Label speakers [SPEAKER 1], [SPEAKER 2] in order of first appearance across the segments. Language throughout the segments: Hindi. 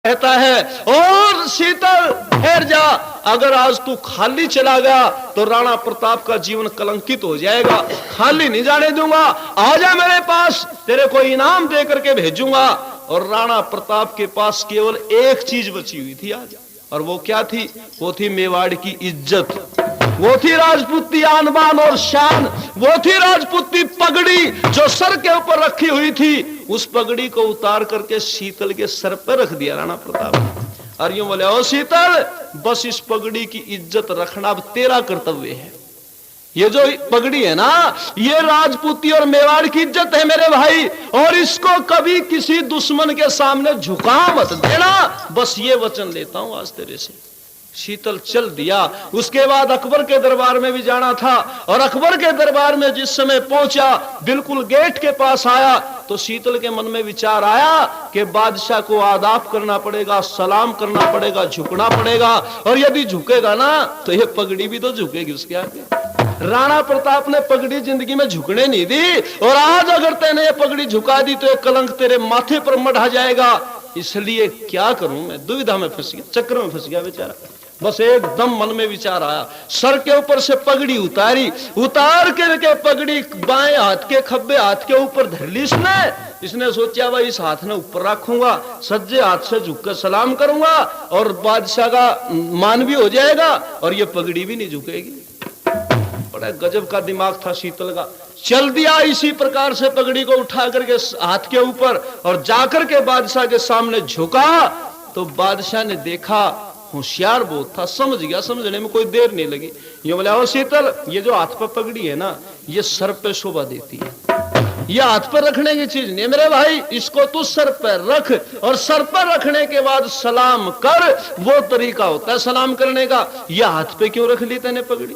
[SPEAKER 1] कहता है और शीतल ठहर जा, अगर आज तू खाली चला गया तो राणा प्रताप का जीवन कलंकित हो जाएगा, खाली नहीं जाने दूंगा, आजा मेरे पास, तेरे को इनाम दे करके भेजूंगा। और राणा प्रताप के पास केवल एक चीज बची हुई थी आज, और वो क्या थी? वो थी मेवाड़ की इज्जत, वो थी राजपूती आन बान और शान, वो थी राजपूती पगड़ी जो सर के ऊपर रखी हुई थी। उस पगड़ी को उतार करके शीतल के सर पर रख दिया राणा प्रताप ने, और यूं बोले ओ शीतल, बस इस पगड़ी की इज्जत रखना अब तेरा कर्तव्य है। ये जो पगड़ी है ना, ये राजपूती और मेवाड़ की इज्जत है मेरे भाई, और इसको कभी किसी दुश्मन के सामने झुका मत देना, बस ये वचन लेता हूं आज तेरे से। शीतल चल दिया। उसके बाद अकबर के दरबार में भी जाना था, और अकबर के दरबार में जिस समय पहुंचा, बिल्कुल गेट के पास आया तो शीतल के मन में विचार आया कि बादशाह को आदाब करना पड़ेगा, सलाम करना पड़ेगा, झुकना पड़ेगा, और यदि झुकेगा ना तो ये पगड़ी भी तो झुकेगी उसके आगे। राणा प्रताप ने पगड़ी जिंदगी में झुकने नहीं दी, और आज अगर तेने ये पगड़ी झुका दी तो ये कलंक तेरे माथे पर मढ़ा जाएगा। इसलिए क्या करूं मैं, दुविधा में फंस गया, चक्कर में फंस गया बेचारा। बस एकदम मन में विचार आया, सर के ऊपर से पगड़ी उतारी, उतार के पगड़ी बाएं हाथ के खब्बे हाथ के ऊपर धर ली इसने सोचा भाई इस हाथ में ऊपर रखूंगा, सज्जे हाथ से झुककर सलाम करूंगा, और बादशाह का मान भी हो जाएगा, और ये पगड़ी भी नहीं झुकेगी। बड़ा गजब का दिमाग था शीतल का। चल दिया इसी प्रकार से, पगड़ी को उठा करके हाथ के ऊपर, और जाकर के बादशाह के सामने झुका। तो बादशाह ने देखा, होशियार बहुत था, समझ गया, समझने में कोई देर नहीं लगी। ये बोला ओ शीतल, ये जो हाथ पर पगड़ी है ना, ये सर पे शोभा देती है, ये हाथ पर रखने की चीज नहीं मेरे भाई, इसको तू सर पर रख, और सर पर रखने के बाद सलाम कर, वो तरीका होता है सलाम करने का। ये हाथ पे क्यों रख ली तेने पगड़ी?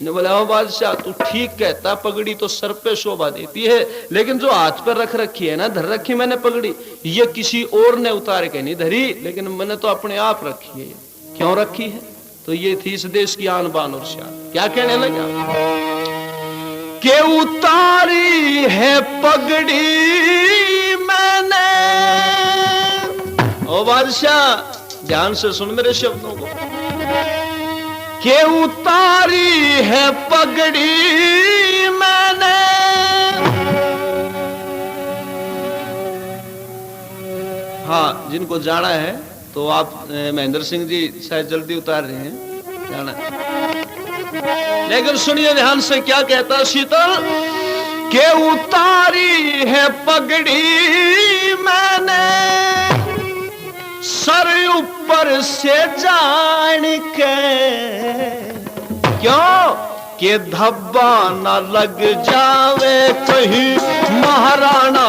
[SPEAKER 1] ने बोला ओ बादशाह, तू ठीक कहता, पगड़ी तो सर पे शोभा देती है, लेकिन जो हाथ पर रख रखी है ना, धर रखी मैंने पगड़ी, ये किसी और ने उतार के नहीं धरी, लेकिन मैंने तो अपने आप रखी है। क्यों रखी है? तो ये थी इस देश की आन बान और शान। क्या कहने लगा के उतारी है पगड़ी मैंने। ओ बादशाह, ध्यान से सुन मेरे शब्दों को, के उतारी है पगड़ी मैंने, हाँ जिनको जाना है तो आप, महेंद्र सिंह जी शायद जल्दी उतार रहे हैं, जाना है। लेकिन सुनिए ध्यान से क्या कहता शीतल, के उतारी है पगड़ी मैंने, सर ऊपर से जान के, क्यों कि धब्बा न लग जावे कहीं महाराणा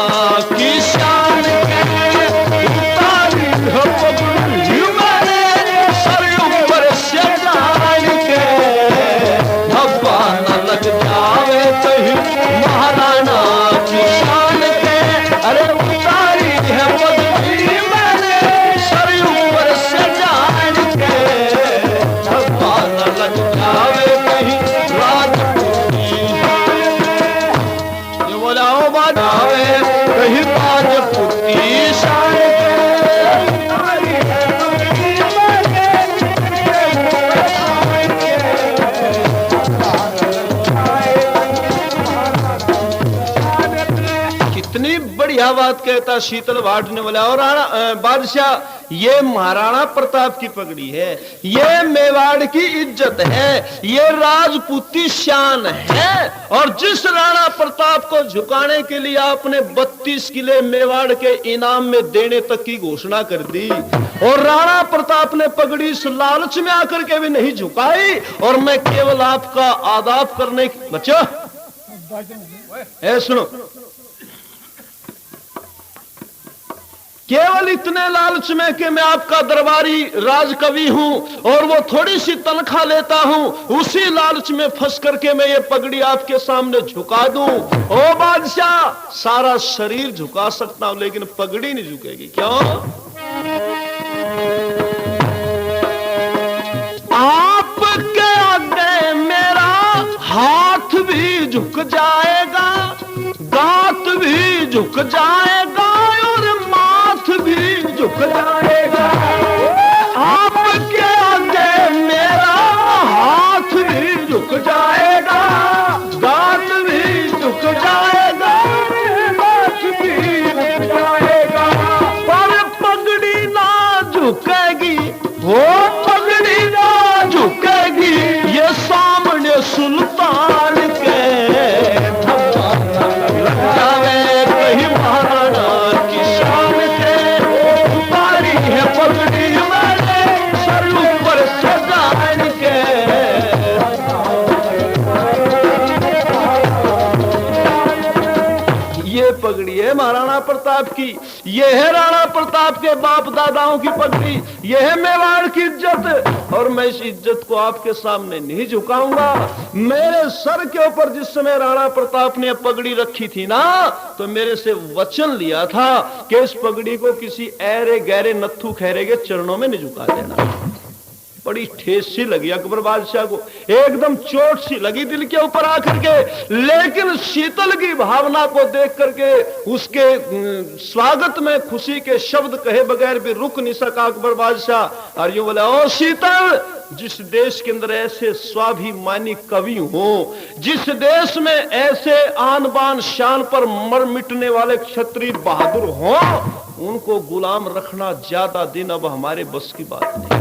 [SPEAKER 1] की शान के। उतारी हो पगड़ी मैंने, सर ऊपर से जान के, धब्बा न लग जावे कहीं महाराणा की शान के। अरे उतारी है पगड़ी मैंने, सर ऊपर से जान के, धब्बा न लग जावे कहीं राजपूती, ये बोला ओ बाजावे कहीं राजपूती शान के। कितनी बढ़िया बात कहता शीतल भाट ने बोला, और बादशाह ये महाराणा प्रताप की पगड़ी है, ये मेवाड़ की इज्जत है, ये राजपूती शान है, और जिस राणा प्रताप को झुकाने के लिए आपने 32 किले मेवाड़ के इनाम में देने तक की घोषणा कर दी, और राणा प्रताप ने पगड़ी इस लालच में आकर के भी नहीं झुकाई, और मैं केवल आपका आदाब करने की, बच्चा सुनो, केवल इतने लालच में कि मैं आपका दरबारी राजकवि हूं और वो थोड़ी सी तनख्वाह लेता हूं, उसी लालच में फंस करके मैं ये पगड़ी आपके सामने झुका दूं। ओ बादशाह, सारा शरीर झुका सकता हूं लेकिन पगड़ी नहीं झुकेगी। क्यों? आपके आगे मेरा हाथ भी झुक जाएगा, दांत भी झुक जाएगा, और माथ भी झुक जाएगा। झुकेगी, वो पगड़ी ना झुकेगी, ये सामने सुल्तान के। धब्बा लग जावे कहीं महाराणा की शान के, उतारी है पगड़ी मैंने सर ऊपर सजान के। ये पगड़ी है महाराणा प्रताप की, ये है राणा प्रताप के बाप दादाओं की पगड़ी, ये है मेवाड़ की इज्जत। और मैं इस इज्जत को आपके सामने नहीं झुकाऊंगा। मेरे सर के ऊपर जिस समय राणा प्रताप ने पगड़ी रखी थी ना, तो मेरे से वचन लिया था कि इस पगड़ी को किसी ऐरे गहरे नत्थु खैरे के चरणों में नहीं झुका देना। बड़ी ठेस सी लगी अकबर बादशाह को, एकदम चोट सी लगी दिल के ऊपर आकर के। लेकिन शीतल की भावना को देख करके उसके स्वागत में खुशी के शब्द कहे बगैर भी रुक नहीं सका अकबर बादशाह। और यूं बोला, ओ शीतल, जिस देश के अंदर ऐसे स्वाभिमानी कवि हो, जिस देश में ऐसे आन बान शान पर मर मिटने वाले क्षत्रिय बहादुर हो, उनको गुलाम रखना ज्यादा दिन अब हमारे बस की बात नहीं।